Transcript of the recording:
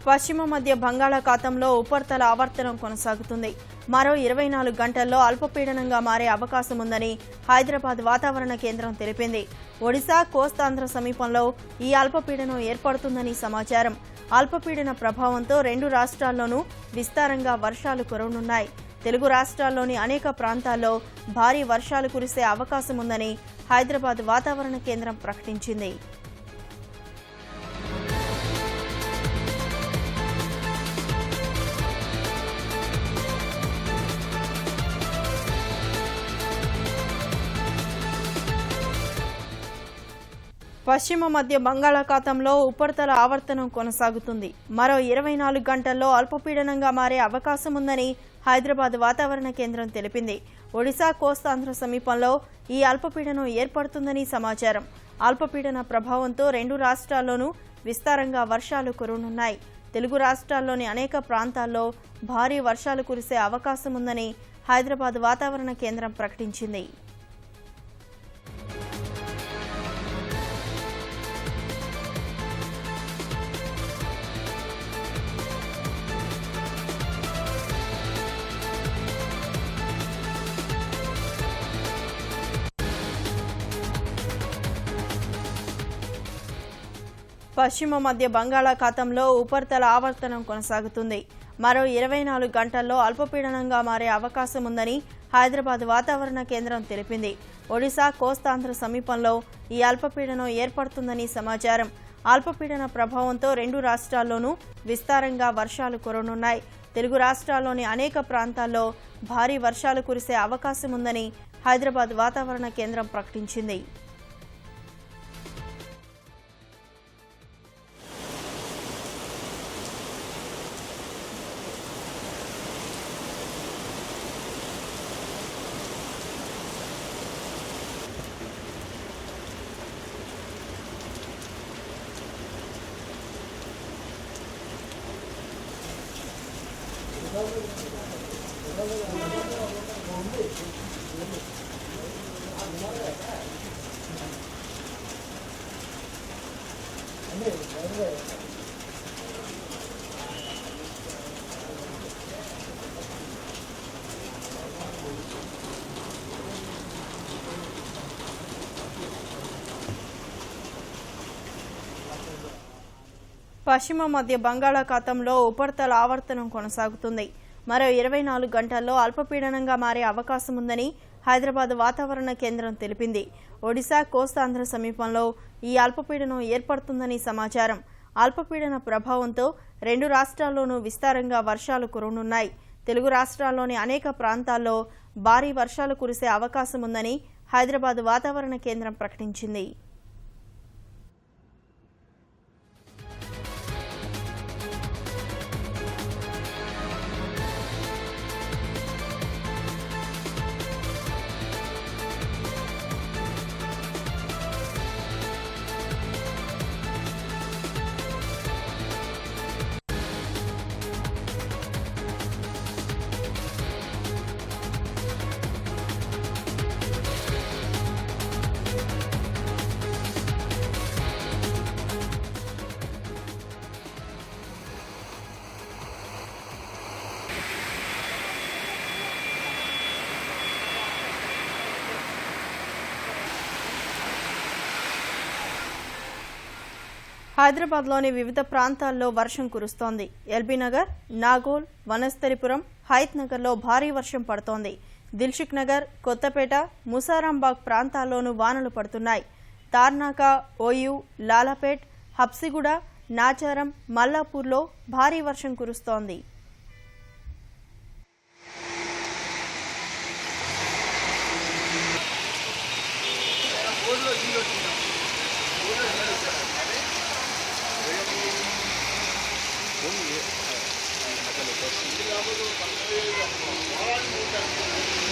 పశ్చిమ మధ్య బంగాళాఖాతంలో ఉపరితల ఆవర్తనం కొనసాగుతుంది. మరో 24 గంటల్లో అల్పపీడనంగా మారే అవకాశం ఉందని హైదరాబాద్ వాతావరణ కేంద్రం తెలిపింది. ఒడిశా, కోస్తాంధ్ర సమీపంలో ఈ అల్పపీడనం ఏర్పడుతుందని సమాచారం. అల్పపీడన ప్రభావంతో 2 రాష్ట్రాల్లోనూ విస్తారంగా వర్షాలు కురవనున్నాయి. తెలుగు రాష్ట్రాల్లోని అనేక ప్రాంతాల్లో భారీ వర్షాలు కురిసే అవకాశం ఉందని హైదరాబాద్ వాతావరణ కేంద్రం ప్రకటించింది. పశ్చిమ మధ్య బంగాళాఖాతంలో ఉపరితల ఆవర్తనం కొనసాగుతుంది. మరో 24 గంటల్లో అల్పపీడనంగా మారే అవకాశం ఉందని హైదరాబాద్ వాతావరణ కేంద్రం తెలిపింది. ఒడిశా, కోస్తాంధ్ర సమీపంలో ఈ అల్పపీడనం ఏర్పడుతుందని సమాచారం. అల్పపీడన ప్రభావంతో 2 రాష్ట్రాల్లోనూ విస్తారంగా వర్షాలు కురవనున్నాయి. తెలుగు రాష్ట్రాల్లోని అనేక ప్రాంతాల్లో భారీ వర్షాలు కురిసే అవకాశం ఉందని హైదరాబాద్ వాతావరణ కేంద్రం ప్రకటించింది. పశ్చిమ మధ్య బంగాళాఖాతంలో ఉపరితల ఆవర్తనం కొనసాగుతుంది. మరో 24 గంటల్లో అల్పపీడనంగా మారే అవకాశం ఉందని హైదరాబాద్ వాతావరణ కేంద్రం తెలిపింది. ఒడిశా, కోస్తాంధ్ర సమీపంలో ఈ అల్పపీడనం ఏర్పడుతుందని సమాచారం. అల్పపీడన ప్రభావంతో 2 రాష్ట్రాల్లోనూ విస్తారంగా వర్షాలు కురవనున్నాయి. తెలుగు రాష్ట్రాల్లోని అనేక ప్రాంతాల్లో భారీ వర్షాలు కురిసే అవకాశం ఉందని హైదరాబాద్ వాతావరణ కేంద్రం ప్రకటించింది. పశ్చిమ మధ్య బంగాళాఖాతంలో ఉపరితల ఆవర్తనం కొనసాగుతుంది. మరో 24 గంటల్లో అల్పపీడనంగా మారే అవకాశం ఉందని హైదరాబాద్ వాతావరణ కేంద్రం తెలిపింది. ఒడిశా, కోస్తాంధ్ర సమీపంలో ఈ అల్పపీడనం ఏర్పడుతుందని సమాచారం. అల్పపీడన ప్రభావంతో 2 రాష్ట్రాల్లోనూ విస్తారంగా వర్షాలు కురవనున్నాయి. తెలుగు రాష్ట్రాల్లోని అనేక ప్రాంతాల్లో భారీ వర్షాలు కురిసే అవకాశం ఉందని హైదరాబాద్ వాతావరణ కేంద్రం ప్రకటించింది. హైదరాబాద్లోని వివిధ ప్రాంతాల్లో వర్షం కురుస్తోంది. ఎల్బీనగర్, నాగోల్, వనస్థలిపురం, హైత్ నగర్లో భారీ వర్షం పడుతోంది. దిల్సుఖ్ నగర్, కొత్తపేట, ముసారాంబాగ్ ప్రాంతాల్లోనూ వానలు పడుతున్నాయి. తార్నాక, ఓయూ, లాలాపేట్, హబ్సిగూడ, నాచారం, మల్లాపూర్లో భారీ వర్షం కురుస్తోంది. Gracias.